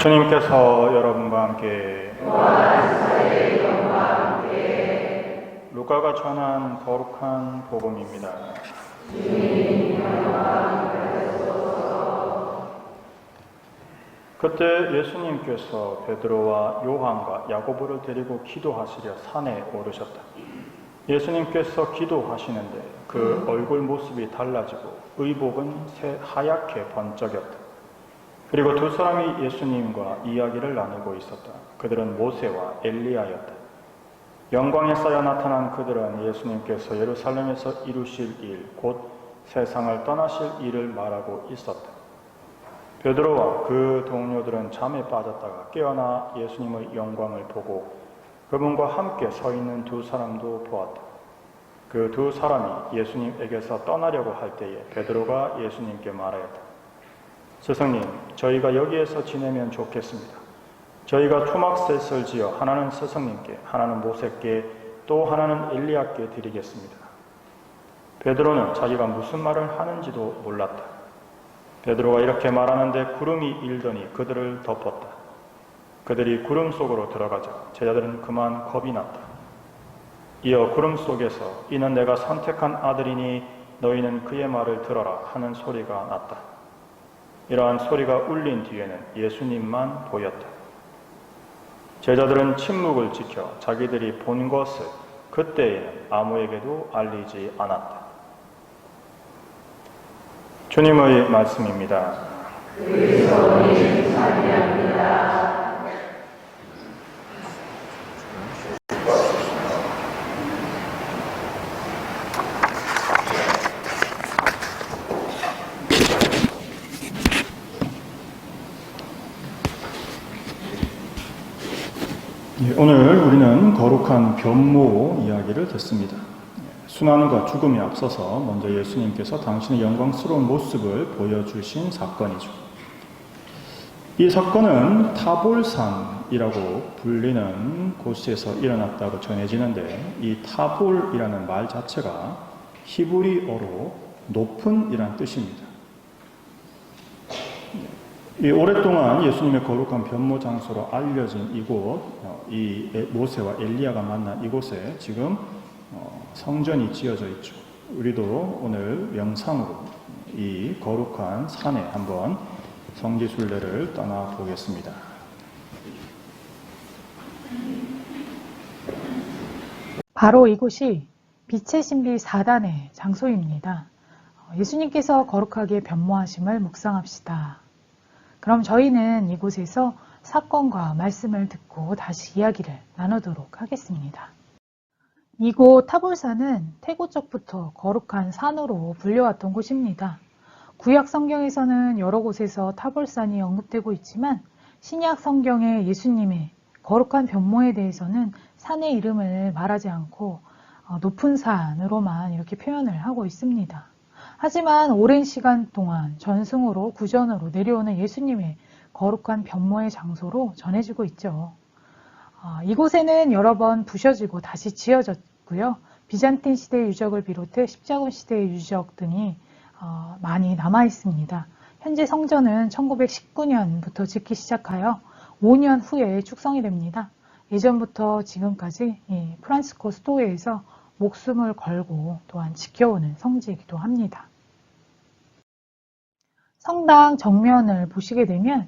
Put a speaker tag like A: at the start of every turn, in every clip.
A: 예수님께서 여러분과 함께 루카가 전한 거룩한 복음입니다. 그때 예수님께서 베드로와 요한과 야고보를 데리고 기도하시려 산에 오르셨다. 예수님께서 기도하시는데 그 얼굴 모습이 달라지고 의복은 하얗게 번쩍였다. 그리고 두 사람이 예수님과 이야기를 나누고 있었다. 그들은 모세와 엘리야였다. 영광에 쌓여 나타난 그들은 예수님께서 예루살렘에서 이루실 일, 곧 세상을 떠나실 일을 말하고 있었다. 베드로와 그 동료들은 잠에 빠졌다가 깨어나 예수님의 영광을 보고 그분과 함께 서 있는 두 사람도 보았다. 그 두 사람이 예수님에게서 떠나려고 할 때에 베드로가 예수님께 말하였다. 스승님, 저희가 여기에서 지내면 좋겠습니다. 저희가 초막셋을 지어 하나는 스승님께, 하나는 모세께, 또 하나는 엘리야께 드리겠습니다. 베드로는 자기가 무슨 말을 하는지도 몰랐다. 베드로가 이렇게 말하는데 구름이 일더니 그들을 덮었다. 그들이 구름 속으로 들어가자 제자들은 그만 겁이 났다. 이어 구름 속에서 이는 내가 선택한 아들이니 너희는 그의 말을 들어라 하는 소리가 났다. 이러한 소리가 울린 뒤에는 예수님만 보였다. 제자들은 침묵을 지켜 자기들이 본 것을 그때에는 아무에게도 알리지 않았다. 주님의 말씀입니다. 그리스도님 찬양합니다. 오늘 우리는 거룩한 변모 이야기를 듣습니다. 순환과 죽음에 앞서서 먼저 예수님께서 당신의 영광스러운 모습을 보여주신 사건이죠. 이 사건은 타볼산이라고 불리는 곳에서 일어났다고 전해지는데 이 타볼이라는 말 자체가 히브리어로 높은 이란 뜻입니다. 이 오랫동안 예수님의 거룩한 변모 장소로 알려진 이곳, 이 모세와 엘리야가 만난 이곳에 지금 성전이 지어져 있죠. 우리도 오늘 명상으로 이 거룩한 산에 한번 성지순례를 떠나보겠습니다.
B: 바로 이곳이 빛의 신비 4단의 장소입니다. 예수님께서 거룩하게 변모하심을 묵상합시다. 그럼 저희는 이곳에서 사건과 말씀을 듣고 다시 이야기를 나누도록 하겠습니다. 이곳 타볼산은 태고적부터 거룩한 산으로 불려왔던 곳입니다. 구약 성경에서는 여러 곳에서 타볼산이 언급되고 있지만 신약 성경의 예수님의 거룩한 변모에 대해서는 산의 이름을 말하지 않고 높은 산으로만 이렇게 표현을 하고 있습니다. 하지만 오랜 시간 동안 전승으로 구전으로 내려오는 예수님의 거룩한 변모의 장소로 전해지고 있죠. 이곳에는 여러 번 부셔지고 다시 지어졌고요. 비잔틴 시대의 유적을 비롯해 십자군 시대의 유적 등이 많이 남아 있습니다. 현재 성전은 1919년부터 짓기 시작하여 5년 후에 축성이 됩니다. 예전부터 지금까지 프란시스코 수도회에서 목숨을 걸고 또한 지켜오는 성지이기도 합니다. 성당 정면을 보시게 되면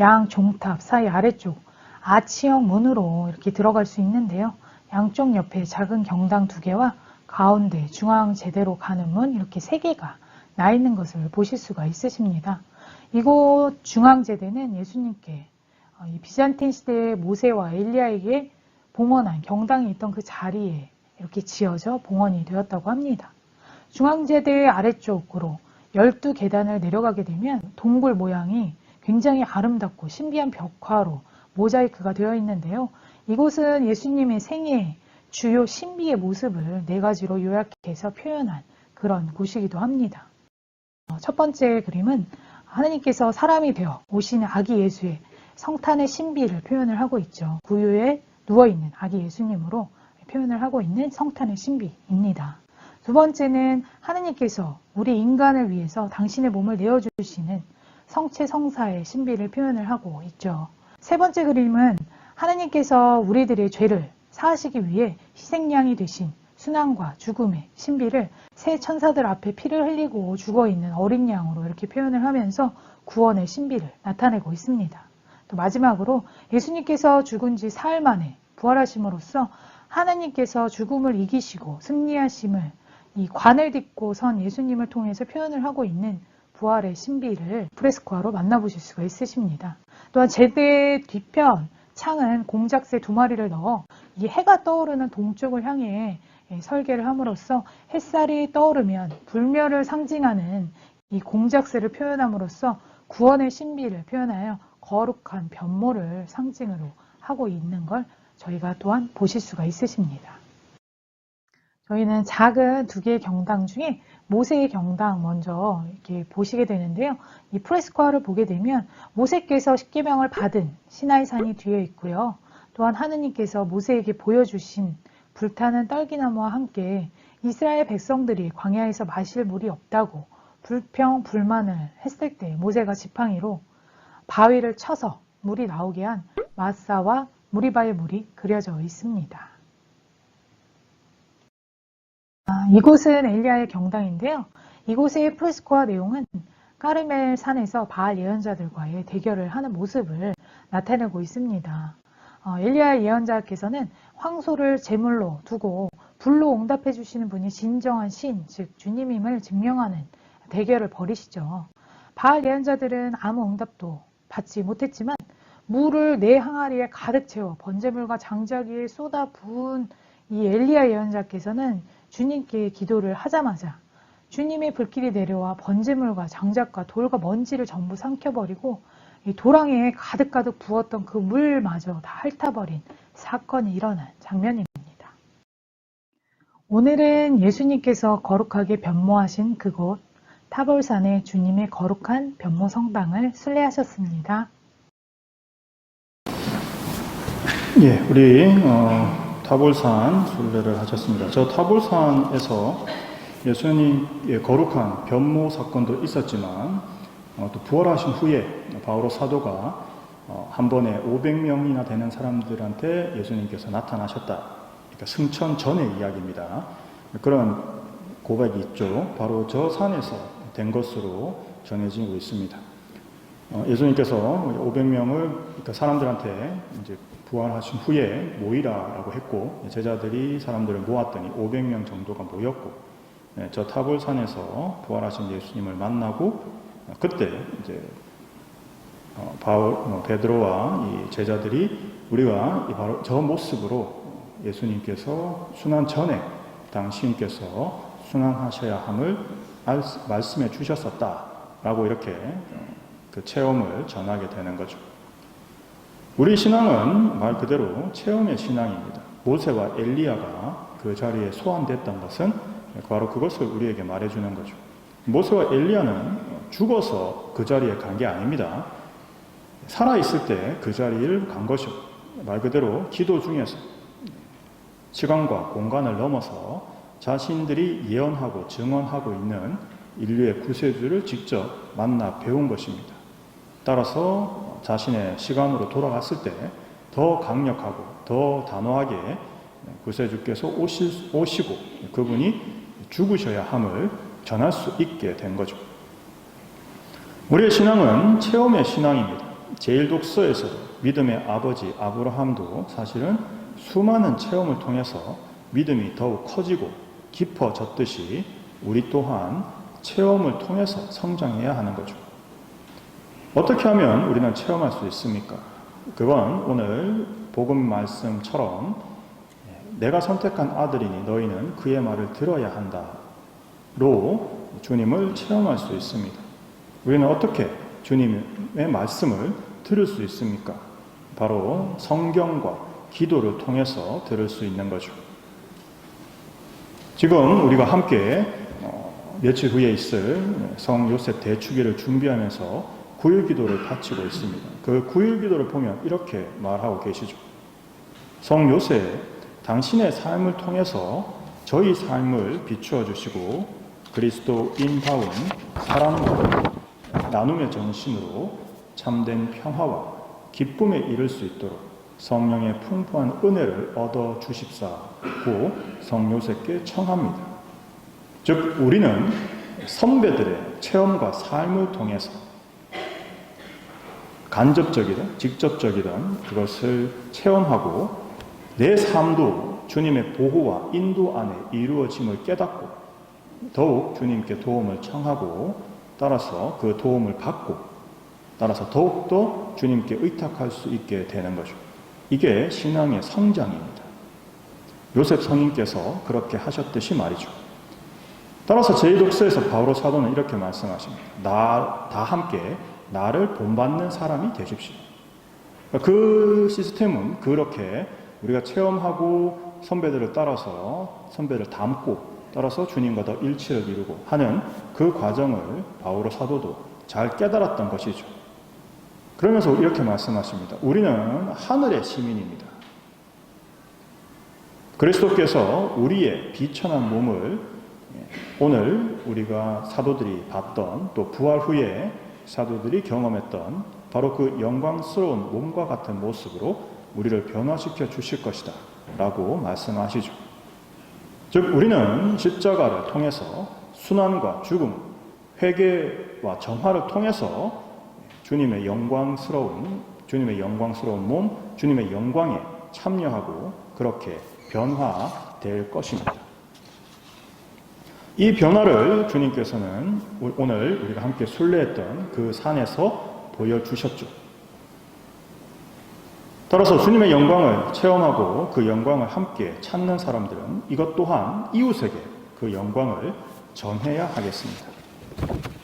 B: 양 종탑 사이 아래쪽 아치형 문으로 이렇게 들어갈 수 있는데요. 양쪽 옆에 작은 경당 2개와 가운데 중앙 제대로 가는 문 이렇게 3개가 나 있는 것을 보실 수가 있으십니다. 이곳 중앙제대는 예수님께 이 비잔틴 시대의 모세와 엘리야에게 봉헌한 경당이 있던 그 자리에 이렇게 지어져 봉헌이 되었다고 합니다. 중앙제대의 아래쪽으로 12계단을 내려가게 되면 동굴 모양이 굉장히 아름답고 신비한 벽화로 모자이크가 되어 있는데요. 이곳은 예수님의 생애 주요 신비의 모습을 4가지로 요약해서 표현한 그런 곳이기도 합니다. 첫 번째 그림은 하느님께서 사람이 되어 오시는 아기 예수의 성탄의 신비를 표현을 하고 있죠. 구유에 누워있는 아기 예수님으로 표현을 하고 있는 성탄의 신비입니다. 두 번째는 하느님께서 우리 인간을 위해서 당신의 몸을 내어주시는 성체 성사의 신비를 표현을 하고 있죠. 세 번째 그림은 하나님께서 우리들의 죄를 사하시기 위해 희생양이 되신 순환과 죽음의 신비를 새 천사들 앞에 피를 흘리고 죽어있는 어린 양으로 이렇게 표현을 하면서 구원의 신비를 나타내고 있습니다. 또 마지막으로 예수님께서 죽은 지 사흘 만에 부활하심으로써 하나님께서 죽음을 이기시고 승리하심을 이 관을 딛고 선 예수님을 통해서 표현을 하고 있는 부활의 신비를 프레스코화로 만나보실 수가 있으십니다. 또한 제대 뒤편 창은 공작새 2마리를 넣어 이 해가 떠오르는 동쪽을 향해 설계를 함으로써 햇살이 떠오르면 불멸을 상징하는 이 공작새를 표현함으로써 구원의 신비를 표현하여 거룩한 변모를 상징으로 하고 있는 걸 저희가 또한 보실 수가 있으십니다. 저희는 작은 2개의 경당 중에 모세의 경당 먼저 이렇게 보시게 되는데요. 이 프레스코화를 보게 되면 모세께서 십계명을 받은 시나이 산이 뒤에 있고요. 또한 하느님께서 모세에게 보여주신 불타는 떨기나무와 함께 이스라엘 백성들이 광야에서 마실 물이 없다고 불평불만을 했을 때 모세가 지팡이로 바위를 쳐서 물이 나오게 한 마사와 무리바의 물이 그려져 있습니다. 이곳은 엘리야의 경당인데요. 이곳의 프레스코화 내용은 까르멜 산에서 바알 예언자들과의 대결을 하는 모습을 나타내고 있습니다. 엘리야 예언자께서는 황소를 제물로 두고 불로 응답해 주시는 분이 진정한 신, 즉 주님임을 증명하는 대결을 벌이시죠. 바알 예언자들은 아무 응답도 받지 못했지만 물을 4항아리에 가득 채워 번제물과 장자기에 쏟아 부은 이 엘리야 예언자께서는 주님께 기도를 하자마자 주님의 불길이 내려와 번제물과 장작과 돌과 먼지를 전부 삼켜버리고 이 도랑에 가득가득 부었던 그 물마저 다 핥아버린 사건이 일어난 장면입니다. 오늘은 예수님께서 거룩하게 변모하신 그곳 타볼산의 주님의 거룩한 변모 성당을 순례하셨습니다.
A: 예, 우리 타볼산 순례를 하셨습니다. 저 타볼산에서 예수님의 거룩한 변모 사건도 있었지만 또 부활하신 후에 바오로 사도가 한 번에 500명이나 되는 사람들한테 예수님께서 나타나셨다. 그러니까 승천 전의 이야기입니다. 그런 고백이 있죠. 바로 저 산에서 된 것으로 전해지고 있습니다. 예수님께서 500명을 그러니까 사람들한테 이제 부활하신 후에 모이라라고 했고 제자들이 사람들을 모았더니 500명 정도가 모였고 저 타볼산에서 부활하신 예수님을 만나고 그때 이제 베드로와 이 제자들이 우리가 바로 저 모습으로 예수님께서 순환 전에 당신께서 순환하셔야 함을 말씀해 주셨었다라고 이렇게 그 체험을 전하게 되는 거죠. 우리 신앙은 말 그대로 체험의 신앙입니다. 모세와 엘리야가 그 자리에 소환됐던 것은 바로 그것을 우리에게 말해주는 거죠. 모세와 엘리야는 죽어서 그 자리에 간 게 아닙니다. 살아있을 때 그 자리를 간 것이고 말 그대로 기도 중에서 시간과 공간을 넘어서 자신들이 예언하고 증언하고 있는 인류의 구세주를 직접 만나 배운 것입니다. 따라서 자신의 시간으로 돌아갔을 때 더 강력하고 더 단호하게 구세주께서 오시고 그분이 죽으셔야 함을 전할 수 있게 된 거죠. 우리의 신앙은 체험의 신앙입니다. 제1독서에서도 믿음의 아버지 아브라함도 사실은 수많은 체험을 통해서 믿음이 더욱 커지고 깊어졌듯이 우리 또한 체험을 통해서 성장해야 하는 거죠. 어떻게 하면 우리는 체험할 수 있습니까? 그건 오늘 복음 말씀처럼 내가 선택한 아들이니 너희는 그의 말을 들어야 한다로 주님을 체험할 수 있습니다. 우리는 어떻게 주님의 말씀을 들을 수 있습니까? 바로 성경과 기도를 통해서 들을 수 있는 거죠. 지금 우리가 함께 며칠 후에 있을 성 요셉 대축일을 준비하면서 구일기도를 바치고 있습니다. 그 구일기도를 보면 이렇게 말하고 계시죠. 성 요셉, 당신의 삶을 통해서 저희 삶을 비추어 주시고 그리스도인다운 사랑과 나눔의 정신으로 참된 평화와 기쁨에 이를 수 있도록 성령의 풍부한 은혜를 얻어 주십사고 성요셉께 청합니다. 즉 우리는 선배들의 체험과 삶을 통해서 간접적이든 직접적이든 그것을 체험하고 내 삶도 주님의 보호와 인도 안에 이루어짐을 깨닫고 더욱 주님께 도움을 청하고 따라서 그 도움을 받고 따라서 더욱더 주님께 의탁할 수 있게 되는 거죠. 이게 신앙의 성장입니다. 요셉 성인께서 그렇게 하셨듯이 말이죠. 따라서 제2독서에서 바오로 사도는 이렇게 말씀하십니다. 다 함께 나를 본받는 사람이 되십시오. 그 시스템은 그렇게 우리가 체험하고 선배들을 따라서 선배를 닮고 따라서 주님과 더 일치를 이루고 하는 그 과정을 바오로 사도도 잘 깨달았던 것이죠. 그러면서 이렇게 말씀하십니다. 우리는 하늘의 시민입니다. 그리스도께서 우리의 비천한 몸을 오늘 우리가 사도들이 봤던 또 부활 후에 사도들이 경험했던 바로 그 영광스러운 몸과 같은 모습으로 우리를 변화시켜 주실 것이다 라고 말씀하시죠. 즉 우리는 십자가를 통해서 순환과 죽음, 회개와 정화를 통해서 주님의 영광스러운 몸, 주님의 영광에 참여하고 그렇게 변화될 것입니다. 이 변화를 주님께서는 오늘 우리가 함께 순례했던 그 산에서 보여주셨죠. 따라서 주님의 영광을 체험하고 그 영광을 함께 찾는 사람들은 이것 또한 이웃에게 그 영광을 전해야 하겠습니다.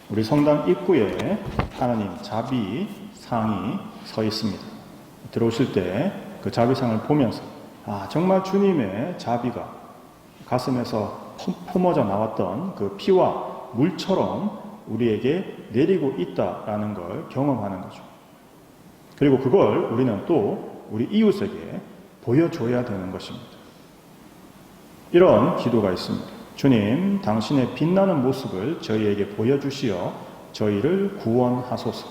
A: 우리 성당 입구에 하나님 자비상이 서 있습니다. 들어오실 때 그 자비상을 보면서 정말 주님의 자비가 가슴에서 품어져 나왔던 그 피와 물처럼 우리에게 내리고 있다라는 걸 경험하는 거죠. 그리고 그걸 우리는 또 우리 이웃에게 보여줘야 되는 것입니다. 이런 기도가 있습니다. 주님, 당신의 빛나는 모습을 저희에게 보여주시어 저희를 구원하소서.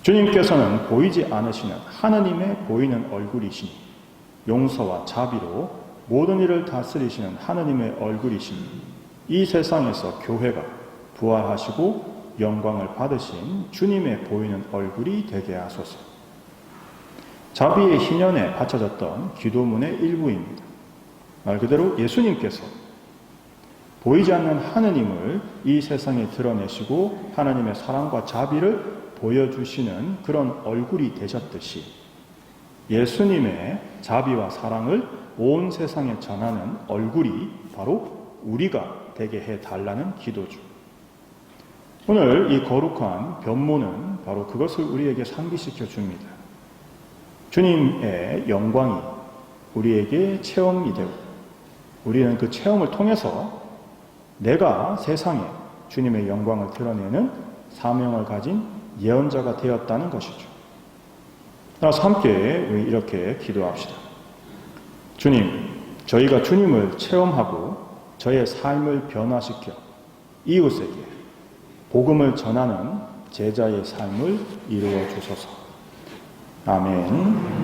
A: 주님께서는 보이지 않으시는 하느님의 보이는 얼굴이시니 용서와 자비로 모든 일을 다스리시는 하느님의 얼굴이시니 이 세상에서 교회가 부활하시고 영광을 받으신 주님의 보이는 얼굴이 되게 하소서. 자비의 희년에 바쳐졌던 기도문의 일부입니다. 말 그대로 예수님께서 보이지 않는 하느님을 이 세상에 드러내시고 하나님의 사랑과 자비를 보여주시는 그런 얼굴이 되셨듯이 예수님의 자비와 사랑을 온 세상에 전하는 얼굴이 바로 우리가 되게 해달라는 기도죠. 오늘 이 거룩한 변모는 바로 그것을 우리에게 상기시켜 줍니다. 주님의 영광이 우리에게 체험이 되고 우리는 그 체험을 통해서 내가 세상에 주님의 영광을 드러내는 사명을 가진 예언자가 되었다는 것이죠. 따라서 함께 우리 이렇게 기도합시다. 주님, 저희가 주님을 체험하고 저의 삶을 변화시켜 이웃에게 복음을 전하는 제자의 삶을 이루어 주소서. 아멘.